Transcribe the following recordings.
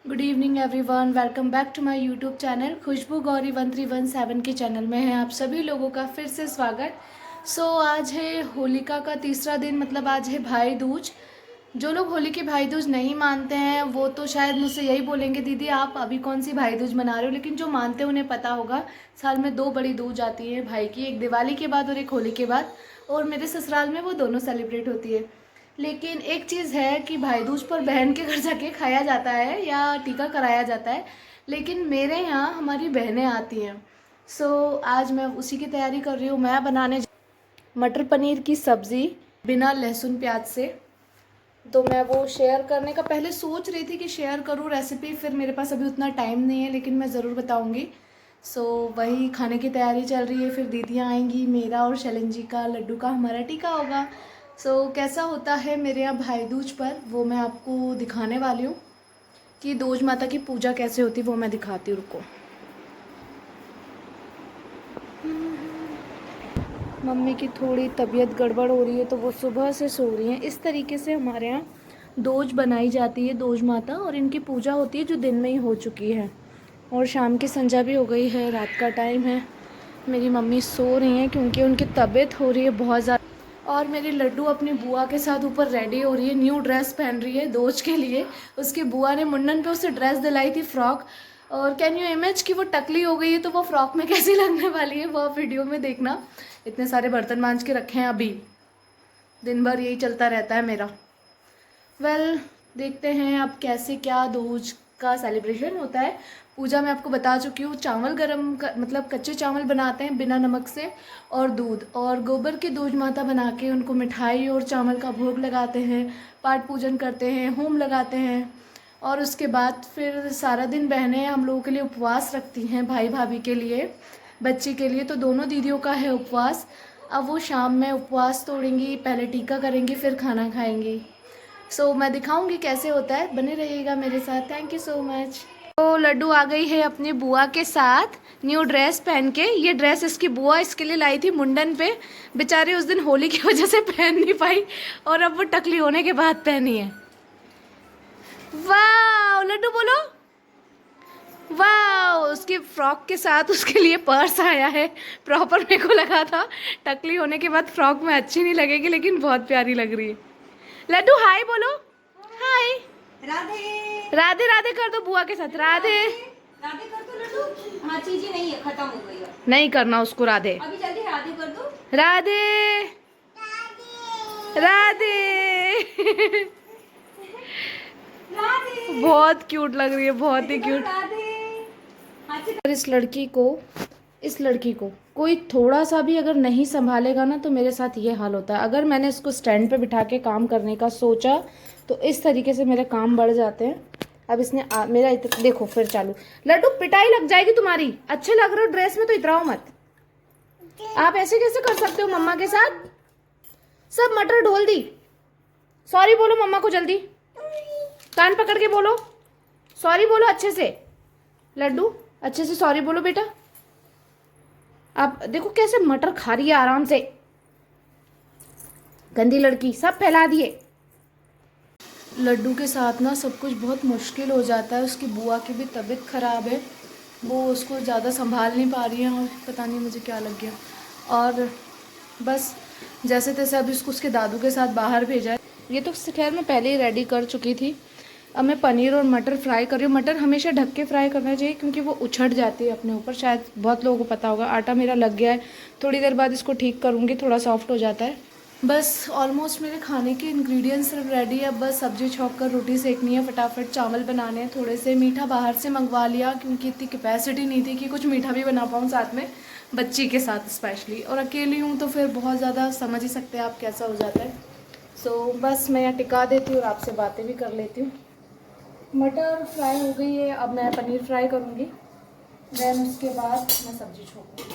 Good evening everyone, welcome back to my YouTube channel Khushboo Gauri 1317 के channel में है आप सभी लोगों का फिर से स्वागत। आज है होलिका का तीसरा दिन, मतलब आज है भाई दूज। जो लोग होली की भाई दूज नहीं मानते हैं वो तो शायद मुझसे यही बोलेंगे, दीदी आप अभी कौन सी भाई दूज मना रहे हो। लेकिन जो मानते हैं उन्हें पता होगा, साल में दो बड़ी दूज आती है भाई की, एक दिवाली के बाद और एक होली के बाद। और मेरे ससुराल में वो दोनों सेलिब्रेट होती है। लेकिन एक चीज़ है कि भाई दूज पर बहन के घर जाके खाया जाता है या टीका कराया जाता है, लेकिन मेरे यहाँ हमारी बहनें आती हैं। आज मैं उसी की तैयारी कर रही हूँ। मैं बनाने मटर पनीर की सब्ज़ी बिना लहसुन प्याज से। तो मैं वो शेयर करने का पहले सोच रही थी कि शेयर करूँ रेसिपी, फिर मेरे पास अभी उतना टाइम नहीं है, लेकिन मैं ज़रूर बताऊँगी। वही खाने की तैयारी चल रही है। फिर दीदियाँ आएंगी, मेरा और शैलन जी का, लड्डू का हमारा टीका होगा। कैसा होता है मेरे यहाँ भाई दूज पर वो मैं आपको दिखाने वाली हूँ कि दूज माता की पूजा कैसे होती है, वो मैं दिखाती हूँ। रुको, मम्मी की थोड़ी तबीयत गड़बड़ हो रही है तो वो सुबह से सो रही हैं। इस तरीके से हमारे यहाँ दोज बनाई जाती है, दोज माता, और इनकी पूजा होती है जो दिन में ही हो चुकी है। और शाम की संध्या भी हो गई है, रात का टाइम है। मेरी मम्मी सो रही हैं क्योंकि उनकी तबीयत हो रही है बहुत ज़्यादा। और मेरी लड्डू अपनी बुआ के साथ ऊपर रेडी हो रही है, न्यू ड्रेस पहन रही है दोज के लिए। उसकी बुआ ने मुंडन पे उसे ड्रेस दिलाई थी, फ्रॉक। और कैन यू इमेज कि वो टकली हो गई है तो वो फ्रॉक में कैसी लगने वाली है, वो आप वीडियो में देखना। इतने सारे बर्तन मांज के रखे हैं अभी, दिन भर यही चलता रहता है मेरा। देखते हैं अब कैसे क्या दूज का सेलिब्रेशन होता है। पूजा मैं आपको बता चुकी हूँ, चावल मतलब कच्चे चावल बनाते हैं बिना नमक से, और दूध और गोबर की दूज माता बना के उनको मिठाई और चावल का भोग लगाते हैं, पाठ पूजन करते हैं, होम लगाते हैं। और उसके बाद फिर सारा दिन बहनें हम लोगों के लिए उपवास रखती हैं, भाई भाभी के लिए, बच्ची के लिए। तो दोनों दीदियों का है उपवास। अब वो शाम में उपवास तोड़ेंगी, पहले टीका करेंगी, फिर खाना खाएंगी। मैं दिखाऊंगी कैसे होता है, बने रहिएगा मेरे साथ। Thank you so much. तो लड्डू आ गई है अपनी बुआ के साथ न्यू ड्रेस पहन के। ये ड्रेस इसकी बुआ इसके लिए लाई थी मुंडन पे, बेचारी उस दिन होली की वजह से पहन नहीं पाई और अब वो टकली होने के बाद पहनी है। वाह लड्डू बोलो, वाह। उसकी फ्रॉक के साथ उसके लिए पर्स आया है, प्रॉपर मेरे को लगा था टकली होने के बाद फ्रॉक में अच्छी नहीं लगेगी, लेकिन बहुत प्यारी लग रही है। लड्डू हाय बोलो, हाय। राधे राधे राधे कर दो बुआ के साथ, राधे। राधे कर दो लड्डू। हाँ चीजें नहीं है, खत्म हो गई है। नहीं करना उसको राधे। अभी जल्दी राधे कर दो। राधे राधे राधे बहुत क्यूट लग रही है, बहुत ही क्यूट। राधे। हाथ से और इस लड़की को कोई थोड़ा सा भी अगर नहीं संभालेगा ना तो मेरे साथ ये हाल होता है। अगर मैंने इसको स्टैंड पे बिठा के काम करने का सोचा तो इस तरीके से मेरे काम बढ़ जाते हैं। अब इसने देखो फिर चालू। लड्डू पिटाई लग जाएगी तुम्हारी, अच्छे लग रहे हो ड्रेस में तो इतराओ मत। आप ऐसे कैसे कर सकते हो मम्मा के साथ। सब मटर ढोल दी। सॉरी बोलो मम्मा को जल्दी, कान पकड़ के बोलो सॉरी, बोलो अच्छे से। लड्डू अच्छे से सॉरी बोलो बेटा। आप देखो कैसे मटर खा रही है आराम से, गंदी लड़की, सब फैला दिए। लड्डू के साथ ना सब कुछ बहुत मुश्किल हो जाता है। उसकी बुआ की भी तबीयत ख़राब है, वो उसको ज़्यादा संभाल नहीं पा रही है और पता नहीं मुझे क्या लग गया। और बस जैसे तैसे अभी उसको उसके दादू के साथ बाहर भेजा है। ये तो खैर मैं पहले ही रेडी कर चुकी थी। अब मैं पनीर और मटर फ्राई कर रही हूँ। मटर हमेशा ढक के फ्राई करना चाहिए क्योंकि वो उछट जाती है अपने ऊपर, शायद बहुत लोगों को पता होगा। आटा मेरा लग गया है, थोड़ी देर बाद इसको ठीक करूँगी, थोड़ा सॉफ्ट हो जाता है। बस ऑलमोस्ट मेरे खाने के इंग्रेडिएंट्स सब रेडी है। अब बस सब्जी छौंक कर रोटी सेकनी है, फटाफट चावल बनाने हैं। थोड़े से मीठा बाहर से मंगवा लिया क्योंकि इतनी कैपेसिटी नहीं थी कि कुछ मीठा भी बना पाऊँ साथ में, बच्ची के साथ स्पेशली। और अकेली हूँ तो फिर बहुत ज़्यादा समझ ही सकते हैं आप कैसा हो जाता है। बस मैं यहाँ टिका देती हूँ और आपसे बातें भी कर लेती हूँ। मटर फ्राई हो गई है, अब मैं पनीर फ्राई करूँगी, देन उसके बाद मैं सब्जी छोड़ूँगी।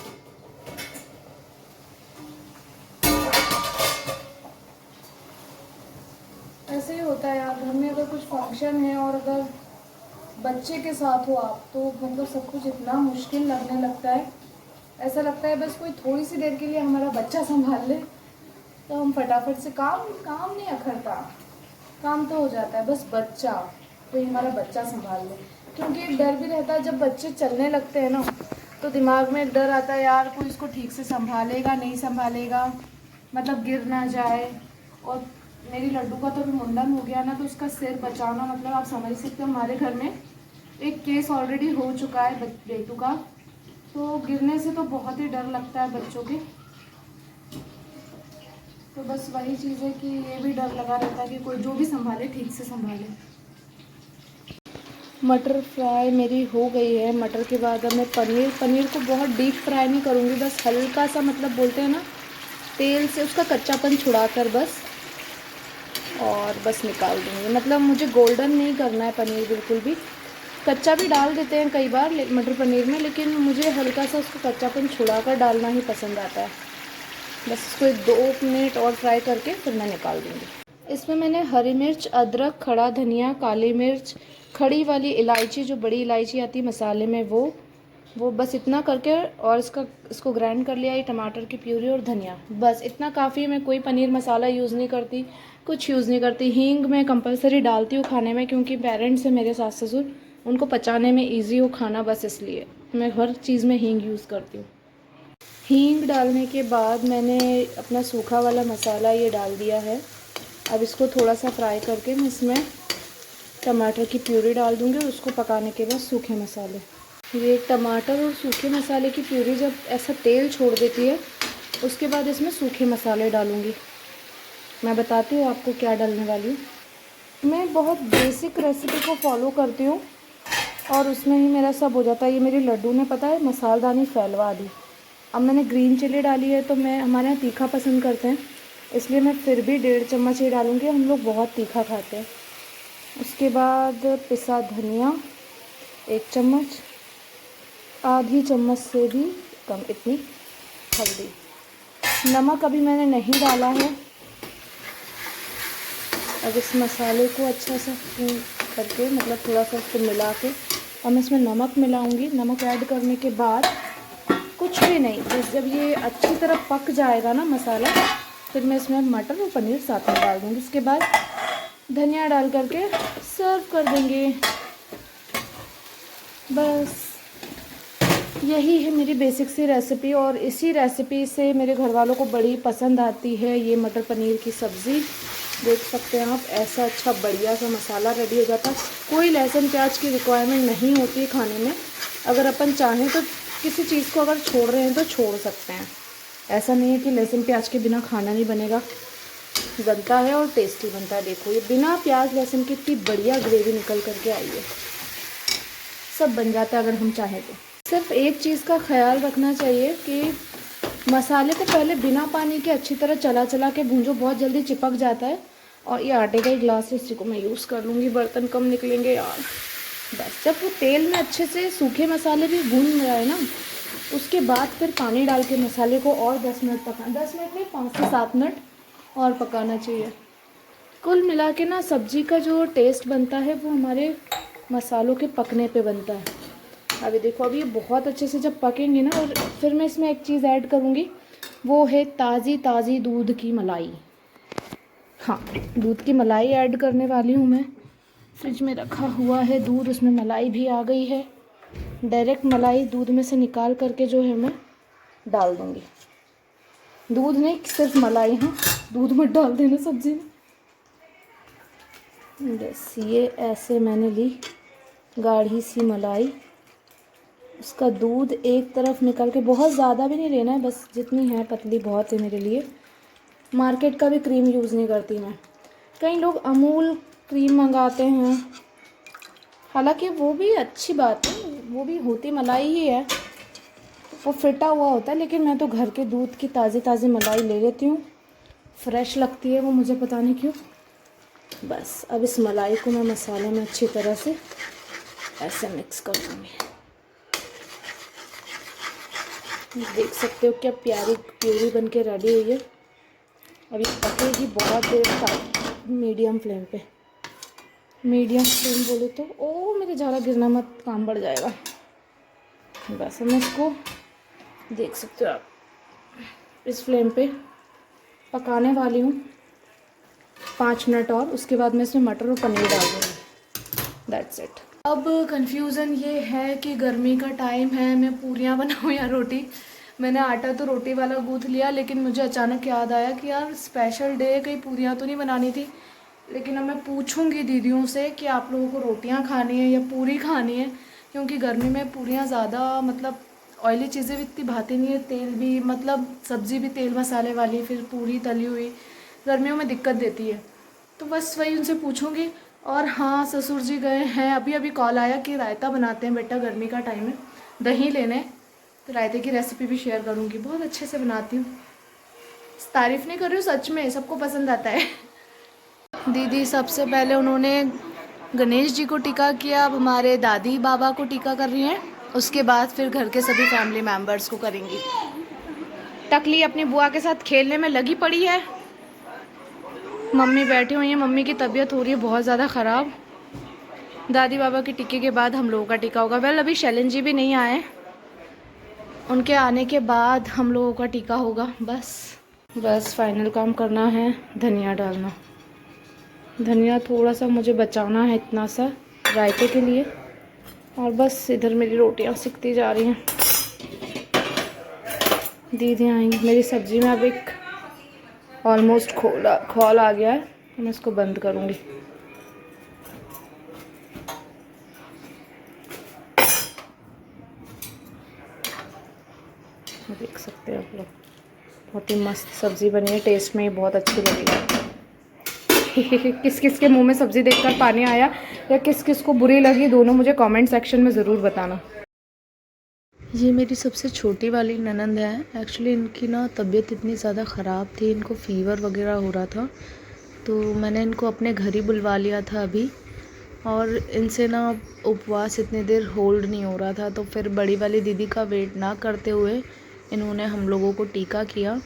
ऐसे ही होता है यार, घर में अगर कुछ फंक्शन है और अगर बच्चे के साथ हो आप तो मतलब सब कुछ इतना मुश्किल लगने लगता है। ऐसा लगता है बस कोई थोड़ी सी देर के लिए हमारा बच्चा संभाल ले तो हम फटाफट से काम नहीं अखरता, काम तो हो जाता है, बस बच्चा कोई हमारा बच्चा संभाल ले, क्योंकि एक डर भी रहता है जब बच्चे चलने लगते हैं ना, तो दिमाग में एक डर आता है यार कोई इसको ठीक से संभालेगा नहीं संभालेगा, मतलब गिर ना जाए। और मेरी लड्डू का तो मुंडन हो गया ना, तो उसका सिर बचाना, मतलब आप समझ सकते हो हमारे घर में एक केस ऑलरेडी हो चुका है बेटू का, तो गिरने से तो बहुत ही डर लगता है बच्चों के। तो बस वही चीज़ है कि ये भी डर लगा रहता है कि कोई जो भी संभाले ठीक से संभाले। मटर फ्राई मेरी हो गई है। मटर के बाद अब मैं पनीर को बहुत डीप फ्राई नहीं करूँगी, बस हल्का सा, मतलब बोलते हैं ना, तेल से उसका कच्चापन छुड़ा कर बस, और बस निकाल दूँगी। मतलब मुझे गोल्डन नहीं करना है पनीर बिल्कुल भी। कच्चा भी डाल देते हैं कई बार मटर पनीर में, लेकिन मुझे हल्का सा उसको कच्चापन छुड़ा कर डालना ही पसंद आता है। बस इसको 2 मिनट और फ्राई करके फिर मैं निकाल दूँगी। इसमें मैंने हरी मिर्च, अदरक, खड़ा धनिया, काली मिर्च, खड़ी वाली इलायची, जो बड़ी इलायची आती है मसाले में, वो बस इतना करके, और इसको ग्राइंड कर लिया। ये टमाटर की प्यूरी और धनिया, बस इतना काफ़ी है। मैं कोई पनीर मसाला यूज़ नहीं करती, कुछ यूज़ नहीं करती। हींग मैं कंपलसरी डालती हूँ खाने में, क्योंकि पेरेंट्स हैं मेरे सास ससुर, उनको पचाने में ईजी हो खाना, बस इसलिए मैं हर चीज़ में हींग यूज़ करती हूँ। हींग डालने के बाद मैंने अपना सूखा वाला मसाला ये डाल दिया है। अब इसको थोड़ा सा फ्राई करके मैं इसमें टमाटर की प्यूरी डाल दूँगी, और उसको पकाने के बाद सूखे मसाले। ये टमाटर और सूखे मसाले की प्यूरी जब ऐसा तेल छोड़ देती है, उसके बाद इसमें सूखे मसाले डालूँगी। मैं बताती हूँ आपको क्या डालने वाली हूँ। मैं बहुत बेसिक रेसिपी को फॉलो करती हूँ, और उसमें ही मेरा सब हो जाता है। ये मेरी लड्डू ने, पता है, मसालदानी फैलवा दी। अब मैंने ग्रीन चिली डाली है, तो हमारे यहाँ तीखा पसंद करते हैं, इसलिए मैं फिर भी 1.5 चम्मच ही डालूँगी। हम लोग बहुत तीखा खाते हैं। उसके बाद पिसा धनिया 1 चम्मच, आधी चम्मच से भी कम इतनी हल्दी। नमक अभी मैंने नहीं डाला है। अब इस मसाले को अच्छा सा करके, मतलब थोड़ा सा इसको मिला के, और मैं इसमें नमक मिलाऊंगी। नमक ऐड करने के बाद कुछ भी नहीं, बस जब ये अच्छी तरह पक जाएगा ना मसाला, फिर मैं इसमें मटर और पनीर साथ में डाल दूँगी। उसके बाद धनिया डाल करके सर्व कर देंगे। बस यही है मेरी बेसिक सी रेसिपी, और इसी रेसिपी से मेरे घर वालों को बड़ी पसंद आती है ये मटर पनीर की सब्ज़ी। देख सकते हैं आप, ऐसा अच्छा बढ़िया सा मसाला रेडी हो जाता है। कोई लहसुन प्याज की रिक्वायरमेंट नहीं होती खाने में। अगर अपन चाहें तो किसी चीज़ को अगर छोड़ रहे हैं तो छोड़ सकते हैं। ऐसा नहीं है कि लहसुन प्याज के बिना खाना नहीं बनेगा, बनता है और टेस्टी बनता है। देखो, ये बिना प्याज लहसुन की इतनी बढ़िया ग्रेवी निकल करके आई है। सब बन जाता है अगर हम चाहें तो। सिर्फ एक चीज़ का ख्याल रखना चाहिए कि मसाले को पहले बिना पानी के अच्छी तरह चला के भूंजो, बहुत जल्दी चिपक जाता है। और ये आटे का ही ग्लास है, इसी को मैं यूज़ कर लूँगी, बर्तन कम निकलेंगे यार। बस जब वो तेल में अच्छे से सूखे मसाले भी भून जाए ना, उसके बाद फिर पानी डाल के मसाले को और 10 मिनट पकाना, 10 मिनट नहीं, 5 से 7 मिनट और पकाना चाहिए। कुल मिला के ना सब्ज़ी का जो टेस्ट बनता है वो हमारे मसालों के पकने पे बनता है। अभी देखो, अभी ये बहुत अच्छे से जब पकेंगे ना, और फिर मैं इसमें एक चीज़ ऐड करूँगी, वो है ताज़ी दूध की मलाई। हाँ, दूध की मलाई ऐड करने वाली हूँ मैं। फ्रिज में रखा हुआ है दूध, उसमें मलाई भी आ गई है। डायरेक्ट मलाई दूध में से निकाल करके जो है मैं डाल दूँगी। दूध नहीं, सिर्फ मलाई। हाँ, दूध मत डाल देना सब्ज़ी में। बस ये ऐसे मैंने ली गाढ़ी सी मलाई, उसका दूध एक तरफ निकल के, बहुत ज़्यादा भी नहीं लेना है, बस जितनी है पतली बहुत है मेरे लिए। मार्केट का भी क्रीम यूज़ नहीं करती मैं। कई लोग अमूल क्रीम मंगाते हैं, हालांकि वो भी अच्छी बात है, वो भी होती मलाई ही है, वो फिटा हुआ होता है, लेकिन मैं तो घर के दूध की ताज़ी मलाई ले लेती हूँ। फ्रेश लगती है वो मुझे, पता नहीं क्यों। बस अब इस मलाई को मैं मसाले में अच्छी तरह से ऐसे मिक्स कर दूँगी। देख सकते हो क्या प्यारी प्यूरी बन के रेडी हुई है। अभी पकेगी बहुत देर तक, मीडियम फ्लेम पे। मीडियम फ्लेम बोले तो ओ मेरे ज़्यादा गिरना मत, काम बढ़ जाएगा। बस मैं इसको, देख सकते हो आप, इस फ्लेम पे पकाने वाली हूँ 5 मिनट और। उसके बाद मैं इसमें मटर और पनीर डाल दूँगी। That's it. अब कंफ्यूज़न ये है कि गर्मी का टाइम है, मैं पूरियाँ बनाऊँ या रोटी। मैंने आटा तो रोटी वाला गूँथ लिया, लेकिन मुझे अचानक याद आया कि यार स्पेशल डे, कहीं पूरियाँ तो नहीं बनानी थी। लेकिन अब मैं पूछूंगी दीदियों से कि आप लोगों को रोटियां खानी है या पूरी खानी है, क्योंकि गर्मी में पूरियां ज़्यादा मतलब ऑयली चीज़ें भी इतनी भाती नहीं है, तेल भी मतलब सब्ज़ी भी तेल मसाले वाली, फिर पूरी तली हुई गर्मियों में दिक्कत देती है। तो बस वही उनसे पूछूंगी। और हाँ, ससुर जी गए हैं, अभी अभी कॉल आया कि रायता बनाते हैं बेटा, गर्मी का टाइम है, दही लेने। तो रायते की रेसिपी भी शेयर करूँगी, बहुत अच्छे से बनाती हूँ, तारीफ़ नहीं कर रही हूँ, सच में सबको पसंद आता है। दीदी सबसे पहले उन्होंने गणेश जी को टीका किया, अब हमारे दादी बाबा को टीका कर रही हैं, उसके बाद फिर घर के सभी फैमिली मेम्बर्स को करेंगी। टकली अपनी बुआ के साथ खेलने में लगी पड़ी है, मम्मी बैठी हुई है, मम्मी की तबीयत हो रही है बहुत ज़्यादा ख़राब। दादी बाबा के टीके के बाद हम लोगों का टीका होगा। वेल अभी शैलन जी भी नहीं आए, उनके आने के बाद हम लोगों का टीका होगा। बस फाइनल काम करना है, धनिया डालना। धनिया थोड़ा सा मुझे बचाना है, इतना सा रायते के लिए। और बस इधर मेरी रोटियां सिकती जा रही हैं, दीदी आएंगी। मेरी सब्ज़ी में अब एक ऑलमोस्ट खोल आ गया है, तो मैं इसको बंद करूँगी। देख सकते हैं आप लोग, बहुत ही मस्त सब्ज़ी बनी है, टेस्ट में ही बहुत अच्छी लगेगी। किस किस के मुंह में सब्ज़ी देखकर पानी आया या किस किस को बुरी लगी, दोनों मुझे कमेंट सेक्शन में ज़रूर बताना। ये मेरी सबसे छोटी वाली ननंद है। एक्चुअली इनकी ना तबीयत इतनी ज़्यादा ख़राब थी, इनको फ़ीवर वगैरह हो रहा था, तो मैंने इनको अपने घर ही बुलवा लिया था अभी। और इनसे ना उपवास इतनी देर होल्ड नहीं हो रहा था, तो फिर बड़ी वाली दीदी का वेट ना करते हुए इन्होंने हम लोगों को टीका किया।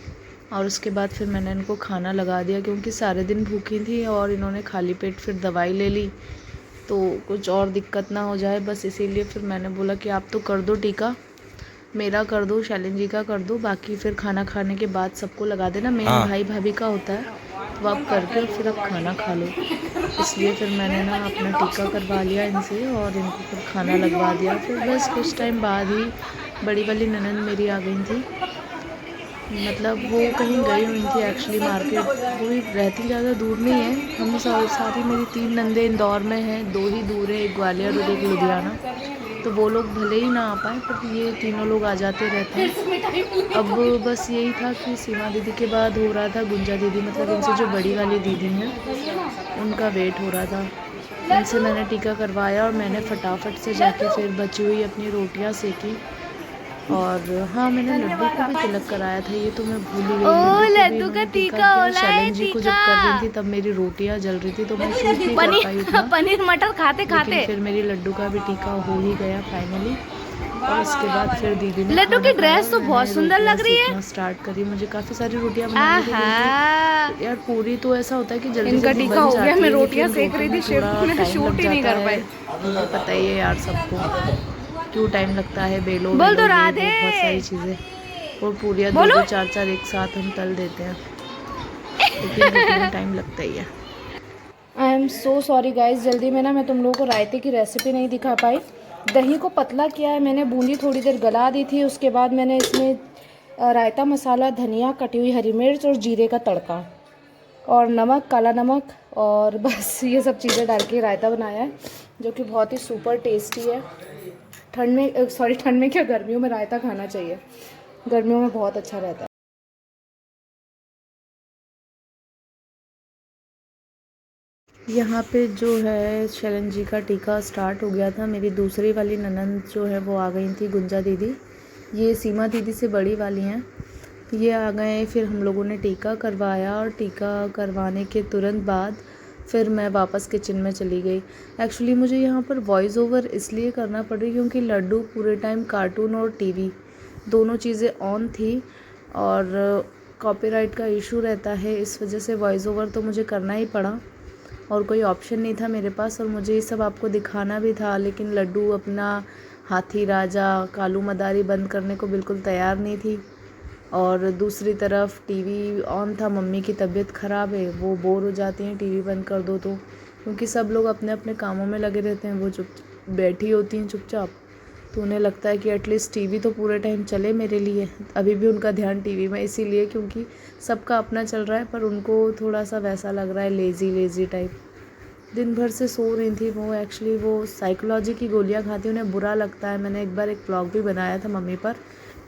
और उसके बाद फिर मैंने इनको खाना लगा दिया, क्योंकि सारे दिन भूखी थी और इन्होंने खाली पेट फिर दवाई ले ली, तो कुछ और दिक्कत ना हो जाए, बस इसीलिए फिर मैंने बोला कि आप तो कर दो टीका, मेरा कर दो, शैलन जी का कर दो, बाकी फिर खाना खाने के बाद सबको लगा देना। मेन भाई भाभी का होता है, तो आप करके फिर आप खाना खा लो। इसलिए फिर मैंने ना अपना टीका करवा लिया इनसे और इनको फिर खाना लगवा दिया। फिर बस कुछ टाइम बाद ही बड़ी वाली ननंद मेरी आ गई थी, मतलब वो कहीं गई हुई थी एक्चुअली मार्केट, वो भी रहती ज़्यादा दूर नहीं है। हम सारी मेरी 3 नंदे इंदौर में हैं, 2 ही दूर है, एक ग्वालियर और एक लुधियाना, तो वो लोग भले ही ना आ पाए पर ये तीनों लोग आ जाते रहते हैं। अब बस यही था कि सीमा दीदी के बाद हो रहा था गुंजा दीदी, मतलब इनसे जो बड़ी वाली दीदी हैं उनका वेट हो रहा था। इनसे मैंने टीका करवाया और मैंने फटाफट से जाके फिर बची हुई अपनी रोटियां सेकी। और हाँ, मैंने लड्डू को भी तिलक कराया था, ये तो मैं भूल ही गई। लड्डू का टीका शैलन जी को जब कर रही थी तब मेरी रोटियां जल रही थी, तो मैं शूट नहीं कर पाई उतना। पनीर मटर खाते लेकिन फिर मेरी लड्डू का भी टीका हो ही गया फाइनली। और उसके बाद फिर दीदी ने लड्डू की ड्रेस तो बहुत सुंदर लग रही है, स्टार्ट करी। मुझे काफ़ी सारी रोटियां बनानी थी यार, पूरी तो ऐसा होता है कि जल्दी इनका टीका हो गया, मैं रोटियां सेक रही थी, शूट ही नहीं कर पाई। पता ही है यार सबको क्यों टाइम लगता है, बेलो बोल तो राधे, बहुत सारी चीज़ें, और पूरियाँ 2-2 4-4 एक साथ हम तल देते हैं, लेकिन टाइम लगता ही है। I am so sorry guys, जल्दी में ना मैं तुम लोगों को रायते की रेसिपी नहीं दिखा पाई। दही को पतला किया है मैंने, बूंदी थोड़ी देर गला दी थी, उसके बाद मैंने इसमें रायता मसाला, धनिया, कटी हुई हरी मिर्च और जीरे का तड़का और नमक, काला नमक, और बस ये सब चीज़ें डाल के रायता बनाया है, जो कि बहुत ही सुपर टेस्टी है। ठंड में क्या, गर्मियों में रायता खाना चाहिए, गर्मियों में बहुत अच्छा रहता है। यहाँ पे जो है शैलन जी का टीका स्टार्ट हो गया था। मेरी दूसरी वाली ननंद जो है वो आ गई थी, गुंजा दीदी, ये सीमा दीदी से बड़ी वाली हैं, ये आ गए। फिर हम लोगों ने टीका करवाया और टीका करवाने के तुरंत बाद फिर मैं वापस किचन में चली गई। एक्चुअली मुझे यहाँ पर वॉइस ओवर इसलिए करना पड़ रही क्योंकि लड्डू पूरे टाइम कार्टून और टीवी दोनों चीज़ें ऑन थी और कॉपीराइट का इशू रहता है, इस वजह से वॉइस ओवर तो मुझे करना ही पड़ा और कोई ऑप्शन नहीं था मेरे पास। और मुझे ये सब आपको दिखाना भी था, लेकिन लड्डू अपना हाथी राजा कालू मदारी बंद करने को बिल्कुल तैयार नहीं थी। और दूसरी तरफ टीवी ऑन था, मम्मी की तबीयत ख़राब है, वो बोर हो जाती हैं टीवी बंद कर दो तो क्योंकि सब लोग अपने अपने कामों में लगे रहते हैं, वो चुप बैठी होती हैं चुपचाप। तो उन्हें लगता है कि एटलीस्ट टीवी तो पूरे टाइम चले मेरे लिए। अभी भी उनका ध्यान टीवी में इसीलिए क्योंकि सबका अपना चल रहा है, पर उनको थोड़ा सा वैसा लग रहा है, लेज़ी लेज़ी टाइप। दिन भर से सो रही थी वो। एक्चुअली वो साइकोलॉजी की गोलियां खाती, उन्हें बुरा लगता है। मैंने एक बार एक ब्लॉग भी बनाया था मम्मी पर,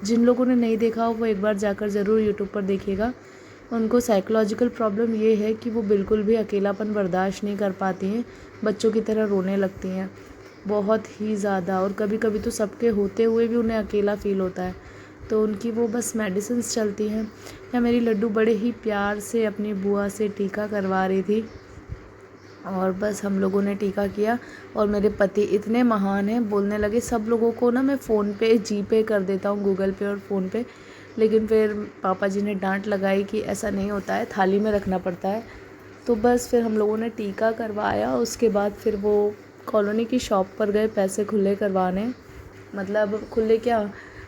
जिन लोगों ने नहीं देखा हो वो एक बार जाकर ज़रूर यूट्यूब पर देखिएगा। उनको साइकोलॉजिकल प्रॉब्लम ये है कि वो बिल्कुल भी अकेलापन बर्दाश्त नहीं कर पाती हैं, बच्चों की तरह रोने लगती हैं बहुत ही ज़्यादा। और कभी कभी तो सबके होते हुए भी उन्हें अकेला फ़ील होता है, तो उनकी वो बस मेडिसिन्स चलती हैं। या मेरी लड्डू बड़े ही प्यार से अपनी बुआ से टीका करवा रही थी, और बस हम लोगों ने टीका किया। और मेरे पति इतने महान हैं, बोलने लगे सब लोगों को ना मैं फ़ोन पे जीपे कर देता हूँ, गूगल पे और फ़ोन पे। लेकिन फिर पापा जी ने डांट लगाई कि ऐसा नहीं होता है, थाली में रखना पड़ता है। तो बस फिर हम लोगों ने टीका करवाया। उसके बाद फिर वो कॉलोनी की शॉप पर गए पैसे खुले करवाने, मतलब खुले क्या,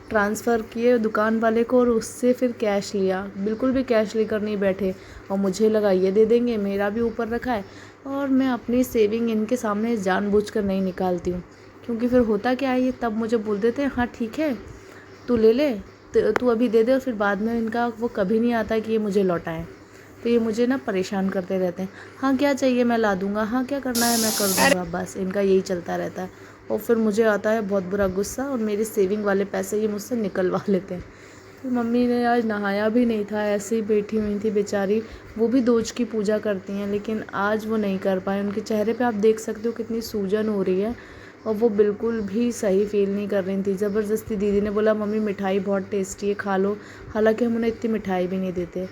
ट्रांसफ़र किए दुकान वाले को, और उससे फिर कैश लिया। बिल्कुल भी कैश लेकर नहीं बैठे, और मुझे लगा ये दे देंगे, मेरा भी ऊपर रखा है। और मैं अपनी सेविंग इनके सामने जानबूझकर नहीं निकालती हूँ, क्योंकि फिर होता क्या है, ये तब मुझे बोल देते हैं हाँ ठीक है तू ले ले, तू अभी दे दे, और फिर बाद में इनका वो कभी नहीं आता कि ये मुझे लौटाएं। तो ये मुझे ना परेशान करते रहते हैं, हाँ क्या चाहिए मैं ला दूँगा, हाँ क्या करना है मैं कर दूँगा, बस इनका यही चलता रहता है। और फिर मुझे आता है बहुत बुरा गुस्सा, और मेरे सेविंग वाले पैसे ये मुझसे निकलवा लेते हैं। तो मम्मी ने आज नहाया भी नहीं था, ऐसे ही बैठी हुई थी बेचारी। वो भी दोज की पूजा करती हैं, लेकिन आज वो नहीं कर पाए। उनके चेहरे पे आप देख सकते हो कितनी सूजन हो रही है, और वो बिल्कुल भी सही फील नहीं कर रही थी। ज़बरदस्ती दीदी ने बोला मम्मी मिठाई बहुत टेस्टी है, खा लो। हालांकि हम उन्हें इतनी मिठाई भी नहीं देते।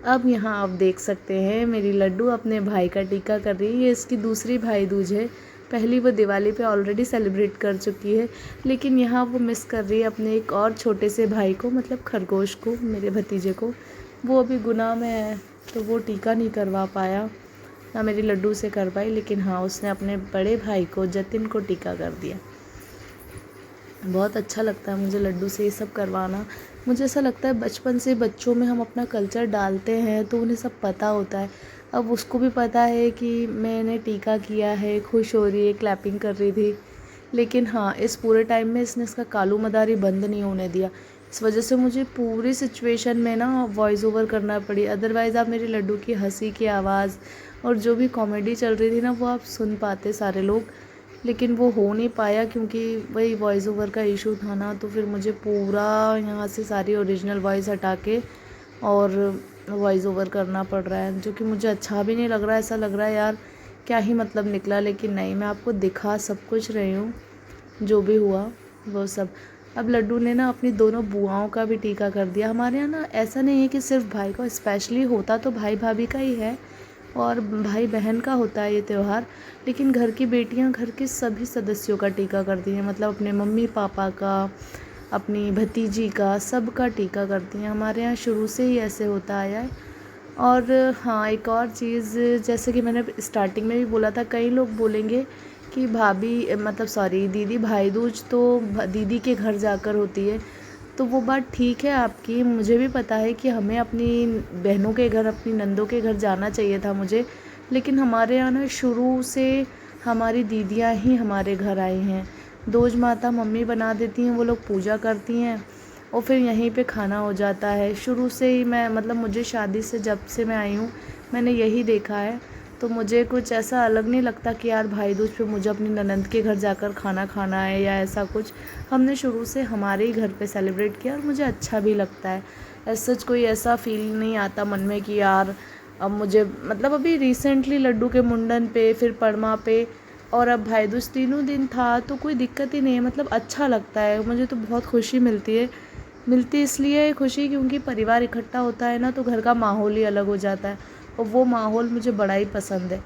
अब यहाँ आप देख सकते हैं मेरी लड्डू अपने भाई का टीका कर रही है। ये इसकी दूसरी भाई दूज है। पहली वो दिवाली पे ऑलरेडी सेलिब्रेट कर चुकी है, लेकिन यहाँ वो मिस कर रही है अपने एक और छोटे से भाई को, मतलब खरगोश को, मेरे भतीजे को। वो अभी गुनाह में है, तो वो टीका नहीं करवा पाया, ना मेरी लड्डू से कर पाई। लेकिन हाँ, उसने अपने बड़े भाई को, जतिन को, टीका कर दिया। बहुत अच्छा लगता है मुझे लड्डू से ये सब करवाना। मुझे ऐसा लगता है बचपन से बच्चों में हम अपना कल्चर डालते हैं तो उन्हें सब पता होता है। अब उसको भी पता है कि मैंने टीका किया है, खुश हो रही है, क्लैपिंग कर रही थी। लेकिन हाँ, इस पूरे टाइम में इसने इसका कालू मदारी बंद नहीं होने दिया। इस वजह से मुझे पूरी सिचुएशन में ना वॉइस ओवर करना पड़ी। अदरवाइज़ आप मेरी लड्डू की हंसी की आवाज़ और जो भी कॉमेडी चल रही थी ना, वो आप सुन पाते सारे लोग। लेकिन वो हो नहीं पाया क्योंकि वही वॉइस ओवर का इशू था ना। तो फिर मुझे पूरा यहाँ से सारी ओरिजिनल वॉइस हटा के और वॉइस ओवर करना पड़ रहा है, जो कि मुझे अच्छा भी नहीं लग रहा है। ऐसा लग रहा है यार क्या ही मतलब निकला। लेकिन नहीं, मैं आपको दिखा सब कुछ रही हूँ, जो भी हुआ वो सब। अब लड्डू ने ना अपनी दोनों बुआओं का भी टीका कर दिया। हमारे यहाँ ना ऐसा नहीं है कि सिर्फ भाई का, स्पेशली होता तो भाई भाभी का ही है और भाई बहन का होता है ये त्यौहार। लेकिन घर की बेटियां घर के सभी सदस्यों का टीका करती हैं, मतलब अपने मम्मी पापा का, अपनी भतीजी का, सब का टीका करती हैं। हमारे यहाँ शुरू से ही ऐसे होता आया है। और हाँ, एक और चीज़, जैसे कि मैंने स्टार्टिंग में भी बोला था, कई लोग बोलेंगे कि भाभी मतलब सॉरी दीदी, भाई दूज तो दीदी के घर जाकर होती है। तो वो बात ठीक है आपकी, मुझे भी पता है कि हमें अपनी बहनों के घर, अपनी नंदों के घर जाना चाहिए था मुझे। लेकिन हमारे यहाँ ना शुरू से हमारी दीदियाँ ही हमारे घर आई हैं। दोज माता मम्मी बना देती हैं, वो लोग पूजा करती हैं और फिर यहीं पे खाना हो जाता है। शुरू से ही मैं, मतलब मुझे शादी से जब से मैं आई हूँ मैंने यही देखा है। तो मुझे कुछ ऐसा अलग नहीं लगता कि यार भाई दूज पे मुझे अपनी ननंद के घर जाकर खाना खाना है या ऐसा कुछ। हमने शुरू से हमारे ही घर पे सेलिब्रेट किया और मुझे अच्छा भी लगता है। ऐसा कोई ऐसा फील नहीं आता मन में कि यार अब मुझे, मतलब अभी रिसेंटली लड्डू के मुंडन पे, फिर पड़मा पे और अब भाई दूज, तीनों दिन था तो कोई दिक्कत ही नहीं है। मतलब अच्छा लगता है, मुझे तो बहुत खुशी मिलती है। मिलती इसलिए खुशी क्योंकि परिवार इकट्ठा होता है ना, तो घर का माहौल ही अलग हो जाता है और वो माहौल मुझे बड़ा ही पसंद है।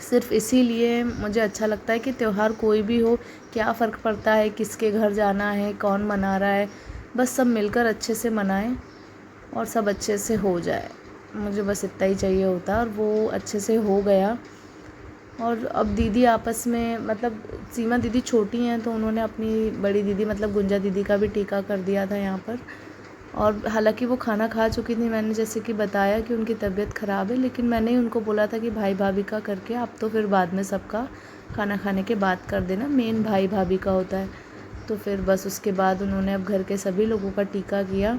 सिर्फ इसीलिए मुझे अच्छा लगता है कि त्यौहार कोई भी हो, क्या फ़र्क पड़ता है किसके घर जाना है, कौन मना रहा है, बस सब मिलकर अच्छे से मनाएं और सब अच्छे से हो जाए। मुझे बस इतना ही चाहिए होता और वो अच्छे से हो गया। और अब दीदी आपस में, मतलब सीमा दीदी छोटी हैं तो उन्होंने अपनी बड़ी दीदी मतलब गुंजा दीदी का भी टीका कर दिया था यहाँ पर। और हालांकि वो खाना खा चुकी थी, मैंने जैसे कि बताया कि उनकी तबीयत ख़राब है, लेकिन मैंने ही उनको बोला था कि भाई भाभी का करके आप तो फिर बाद में सबका खाना खाने के बाद कर देना, मेन भाई भाभी का होता है। तो फिर बस उसके बाद उन्होंने अब घर के सभी लोगों का टीका किया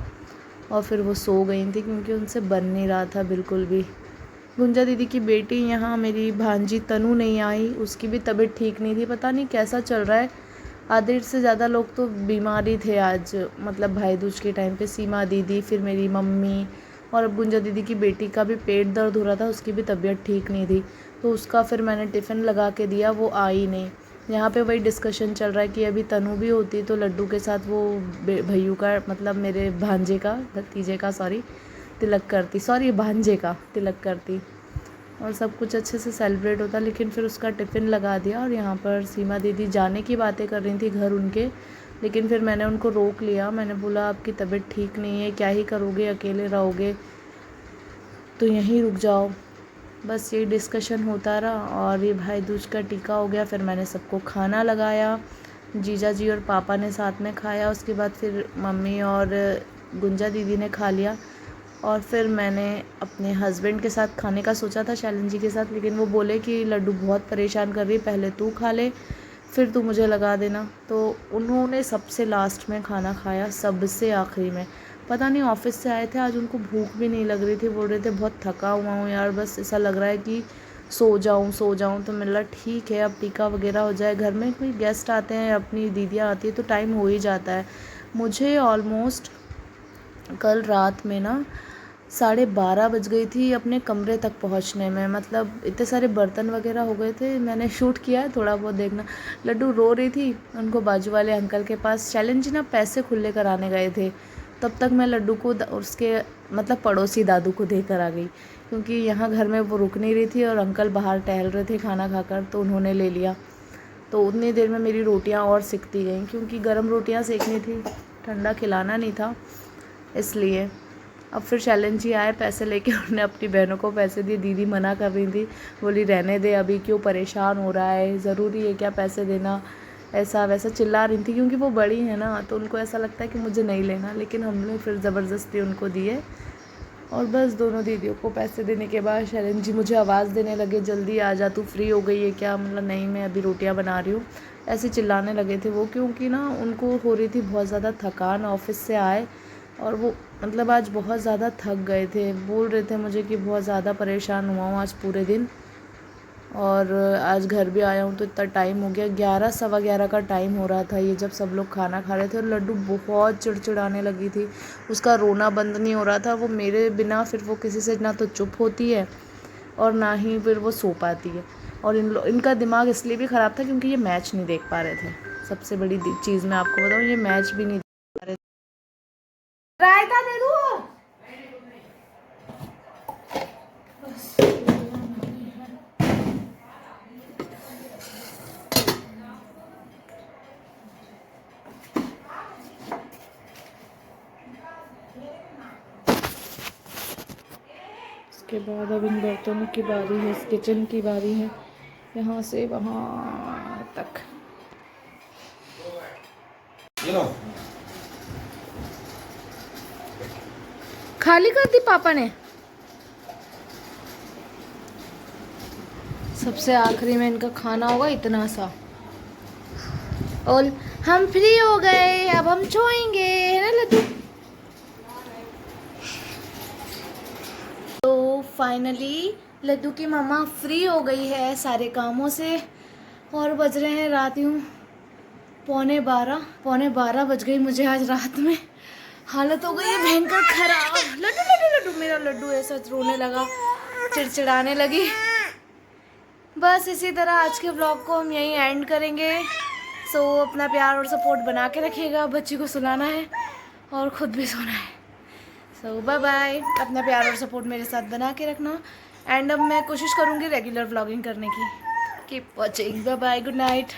और फिर वो सो गई थी क्योंकि उनसे बन नहीं रहा था बिल्कुल भी। गुंजा दीदी की बेटी यहाँ मेरी भांजी तनु नहीं आई, उसकी भी तबीयत ठीक नहीं थी, पता नहीं कैसा चल रहा है। आधे से ज़्यादा लोग तो बीमार ही थे आज, मतलब भाई दूज के टाइम पे। सीमा दीदी, फिर मेरी मम्मी, और अब गुंजा दीदी की बेटी का भी पेट दर्द हो रहा था, उसकी भी तबीयत ठीक नहीं थी, तो उसका फिर मैंने टिफ़िन लगा के दिया, वो आई नहीं। यहाँ पे वही डिस्कशन चल रहा है कि अभी तनु भी होती तो लड्डू के साथ वो भैयू का, मतलब मेरे भांजे का, भतीजे का सॉरी, तिलक करती, सॉरी भांजे का तिलक करती और सब कुछ अच्छे से सेलिब्रेट होता। लेकिन फिर उसका टिफ़िन लगा दिया। और यहाँ पर सीमा दीदी जाने की बातें कर रही थी घर उनके, लेकिन फिर मैंने उनको रोक लिया। मैंने बोला आपकी तबीयत ठीक नहीं है, क्या ही करोगे, अकेले रहोगे तो यहीं रुक जाओ। बस यही डिस्कशन होता रहा और ये भाई दूज का टीका हो गया। फिर मैंने सबको खाना लगाया, जीजा जी और पापा ने साथ में खाया, उसके बाद फिर मम्मी और गुंजा दीदी ने खा लिया। और फिर मैंने अपने हस्बैंड के साथ खाने का सोचा था, शैलन जी के साथ, लेकिन वो बोले कि लड्डू बहुत परेशान कर रही है, पहले तू खा ले फिर तू मुझे लगा देना। तो उन्होंने सबसे लास्ट में खाना खाया, सबसे आखिरी में। पता नहीं ऑफिस से आए थे, आज उनको भूख भी नहीं लग रही थी, बोल रहे थे बहुत थका हुआ हूँ यार, बस ऐसा लग रहा है कि सो जाऊँ। तो मैंने बोला ठीक है, अब टीका वगैरह हो जाए। घर में कोई गेस्ट आते हैं, अपनी दीदियाँ आती है तो टाइम हो ही जाता है। मुझे ऑलमोस्ट कल रात में ना 12:30 बज गई थी अपने कमरे तक पहुंचने में, मतलब इतने सारे बर्तन वगैरह हो गए थे। मैंने शूट किया है थोड़ा बहुत, देखना। लड्डू रो रही थी, उनको बाजू वाले अंकल के पास शैलन जी ना पैसे खुले कराने गए थे, तब तक मैं लड्डू को उसके मतलब पड़ोसी दादू को देकर आ गई, क्योंकि यहाँ घर में वो रुक नहीं रही थी और अंकल बाहर टहल रहे थे खाना खाकर, तो उन्होंने ले लिया। तो उतनी देर में मेरी रोटियाँ और सिकती गईं, क्योंकि गर्म रोटियाँ सेकनी थी, ठंडा खिलाना नहीं था इसलिए। अब फिर शैलन जी आए पैसे लेके, उन्होंने अपनी बहनों को पैसे दिए। दीदी मना कर रही थी, बोली रहने दे, अभी क्यों परेशान हो रहा है, ज़रूरी है क्या पैसे देना, ऐसा वैसा चिल्ला रही थी, क्योंकि वो बड़ी है ना तो उनको ऐसा लगता है कि मुझे नहीं लेना। लेकिन हमने फिर ज़बरदस्ती उनको दिए और बस दोनों दीदियों को पैसे देने के बाद शैलन जी मुझे आवाज़ देने लगे, जल्दी आ जा, तू फ्री हो गई है क्या। मतलब नहीं, मैं अभी रोटियां बना रही हूँ, ऐसे चिल्लाने लगे थे वो, क्योंकि ना उनको हो रही थी बहुत ज़्यादा थकान, ऑफिस से आए और वो मतलब आज बहुत ज़्यादा थक गए थे। बोल रहे थे मुझे कि बहुत ज़्यादा परेशान हुआ हूँ आज पूरे दिन, और आज घर भी आया हूँ तो इतना टाइम हो गया, 11 सवा 11 का टाइम हो रहा था ये जब सब लोग खाना खा रहे थे। और लड्डू बहुत चिड़चिड़ाने लगी थी, उसका रोना बंद नहीं हो रहा था। वो मेरे बिना फिर वो किसी से ना तो चुप होती है और ना ही फिर वो सो पाती है। और इनका दिमाग इसलिए भी ख़राब था क्योंकि ये मैच नहीं देख पा रहे थे। सबसे बड़ी चीज़ मैं आपको बताऊँ, ये मैच भी नहीं देख पा रहे थे। रायता दे दूँ। उसके बाद अब इन बर्तनों की बारी है, इस किचन की बारी है, यहाँ से वहाँ तक। खाली कर दी पापा ने। सबसे आखिरी में इनका खाना होगा इतना सा, और हम फ्री हो गए, अब हम सोएंगे, है ना लड्डू। तो फाइनली लड्डू की मामा फ्री हो गई है सारे कामों से, और बज रहे हैं रात यूँ 11:15 बज गई मुझे आज रात में। हालत हो गई है भयंकर खराब। लड्डू लड्डू लड्डू, मेरा लड्डू ऐसा रोने लगा, चिड़चिड़ाने लगी। बस इसी तरह आज के ब्लॉग को हम यहीं एंड करेंगे। सो अपना प्यार और सपोर्ट बना के रखिएगा, बच्ची को सुलाना है और ख़ुद भी सोना है। सो बाय बाय, अपना प्यार और सपोर्ट मेरे साथ बना के रखना। एंड अब मैं कोशिश करूँगी रेगुलर व्लॉगिंग करने की। Keep watching, bye bye, good night.